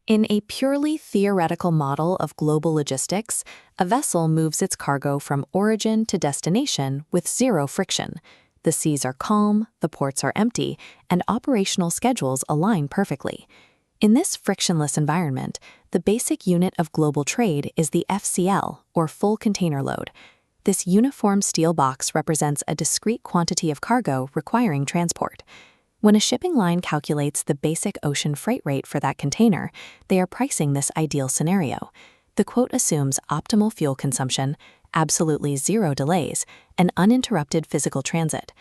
In a purely theoretical model of global logistics, a vessel moves its cargo from origin to destination with zero friction. The seas are calm, the ports are empty, and operational schedules align perfectly. In this frictionless environment, the basic unit of global trade is the FCL, or full container load. This uniform steel box represents a discrete quantity of cargo requiring transport. When a shipping line calculates the basic ocean freight rate for that container, they are pricing this ideal scenario. The quote assumes optimal fuel consumption, absolutely zero delays, and uninterrupted physical transit.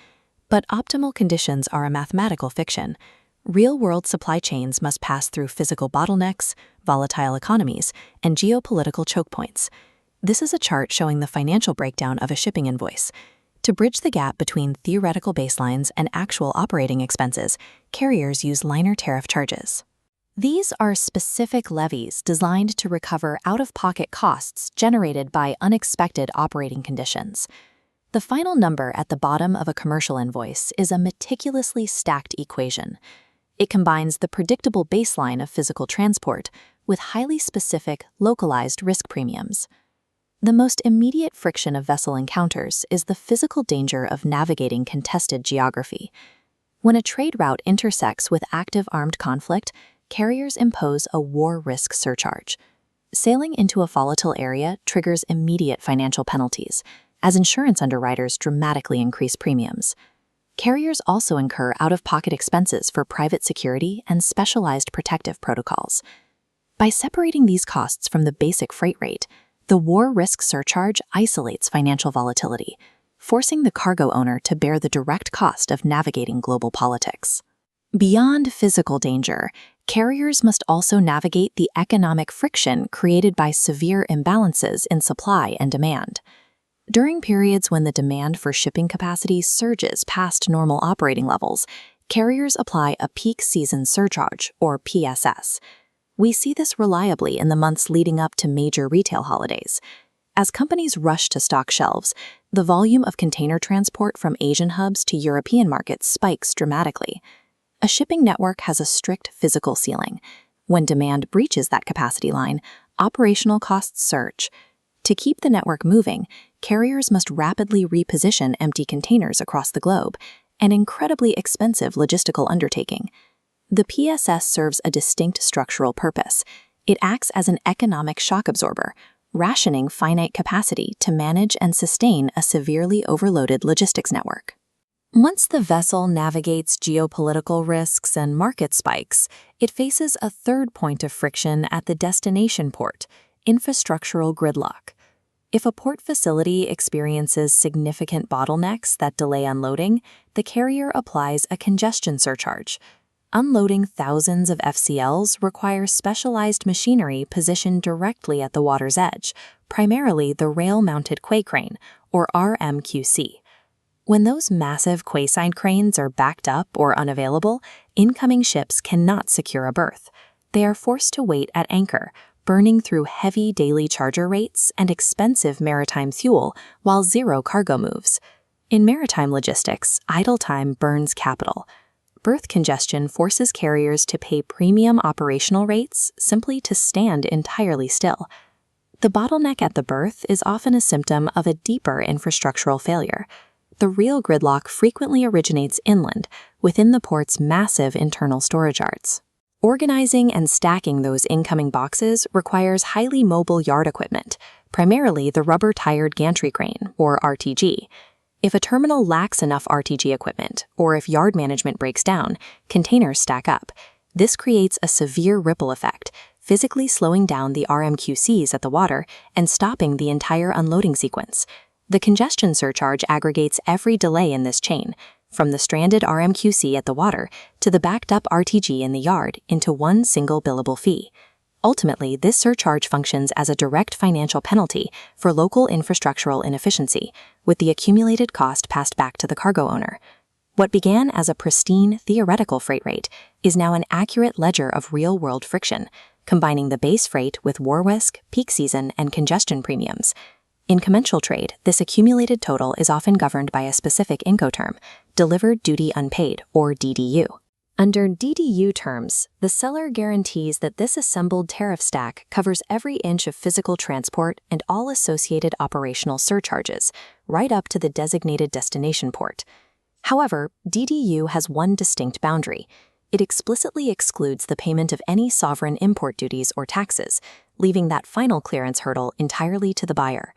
But optimal conditions are a mathematical fiction. Real-world supply chains must pass through physical bottlenecks, volatile economies, and geopolitical choke points. This is a chart showing the financial breakdown of a shipping invoice. To bridge the gap between theoretical baselines and actual operating expenses, carriers use liner tariff charges. These are specific levies designed to recover out-of-pocket costs generated by unexpected operating conditions. The final number at the bottom of a commercial invoice is a meticulously stacked equation. It combines the predictable baseline of physical transport with highly specific, localized risk premiums. The most immediate friction of vessel encounters is the physical danger of navigating contested geography. When a trade route intersects with active armed conflict, carriers impose a war risk surcharge. Sailing into a volatile area triggers immediate financial penalties, as insurance underwriters dramatically increase premiums. Carriers also incur out-of-pocket expenses for private security and specialized protective protocols. By separating these costs from the basic freight rate, the war risk surcharge isolates financial volatility, forcing the cargo owner to bear the direct cost of navigating global politics. Beyond physical danger, carriers must also navigate the economic friction created by severe imbalances in supply and demand. During periods when the demand for shipping capacity surges past normal operating levels, carriers apply a peak season surcharge, or PSS. We see this reliably in the months leading up to major retail holidays. As companies rush to stock shelves, the volume of container transport from Asian hubs to European markets spikes dramatically. A shipping network has a strict physical ceiling. When demand breaches that capacity line, operational costs surge. To keep the network moving, carriers must rapidly reposition empty containers across the globe, an incredibly expensive logistical undertaking. The PSS serves a distinct structural purpose. It acts as an economic shock absorber, rationing finite capacity to manage and sustain a severely overloaded logistics network. Once the vessel navigates geopolitical risks and market spikes, it faces a third point of friction at the destination port: infrastructural gridlock. If a port facility experiences significant bottlenecks that delay unloading, the carrier applies a congestion surcharge. Unloading thousands of FCLs requires specialized machinery positioned directly at the water's edge, primarily the rail-mounted quay crane, or RMQC. When those massive quayside cranes are backed up or unavailable, incoming ships cannot secure a berth. They are forced to wait at anchor, burning through heavy daily charger rates and expensive maritime fuel while zero cargo moves. In maritime logistics, idle time burns capital. Berth congestion forces carriers to pay premium operational rates simply to stand entirely still. The bottleneck at the berth is often a symptom of a deeper infrastructural failure. The real gridlock frequently originates inland, within the port's massive internal storage yards. Organizing and stacking those incoming boxes requires highly mobile yard equipment, primarily the rubber-tired gantry crane, or RTG. If a terminal lacks enough RTG equipment, or if yard management breaks down, containers stack up. This creates a severe ripple effect, physically slowing down the RMQCs at the water and stopping the entire unloading sequence. The congestion surcharge aggregates every delay in this chain, from the stranded RMQC at the water to the backed-up RTG in the yard, into one single billable fee. Ultimately, this surcharge functions as a direct financial penalty for local infrastructural inefficiency, with the accumulated cost passed back to the cargo owner. What began as a pristine, theoretical freight rate is now an accurate ledger of real-world friction, combining the base freight with war risk, peak season, and congestion premiums. In commensal trade, this accumulated total is often governed by a specific Incoterm, Delivered Duty Unpaid, or DDU. Under DDU terms, the seller guarantees that this assembled tariff stack covers every inch of physical transport and all associated operational surcharges, right up to the designated destination port. However, DDU has one distinct boundary. It explicitly excludes the payment of any sovereign import duties or taxes, leaving that final clearance hurdle entirely to the buyer.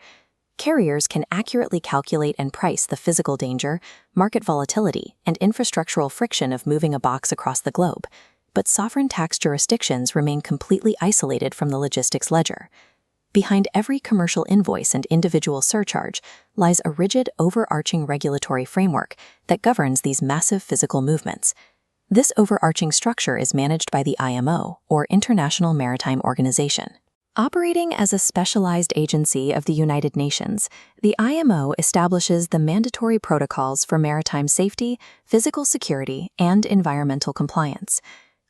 Carriers can accurately calculate and price the physical danger, market volatility, and infrastructural friction of moving a box across the globe, but sovereign tax jurisdictions remain completely isolated from the logistics ledger. Behind every commercial invoice and individual surcharge lies a rigid, overarching regulatory framework that governs these massive physical movements. This overarching structure is managed by the IMO, or International Maritime Organization. Operating as a specialized agency of the United Nations, the IMO establishes the mandatory protocols for maritime safety, physical security, and environmental compliance.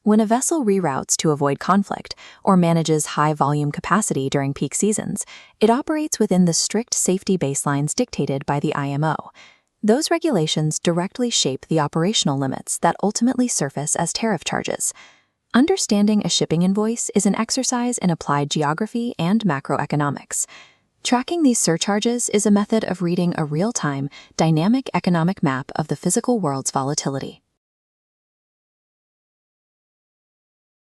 When a vessel reroutes to avoid conflict or manages high-volume capacity during peak seasons, it operates within the strict safety baselines dictated by the IMO. Those regulations directly shape the operational limits that ultimately surface as tariff charges. Understanding a shipping invoice is an exercise in applied geography and macroeconomics. Tracking these surcharges is a method of reading a real-time, dynamic economic map of the physical world's volatility.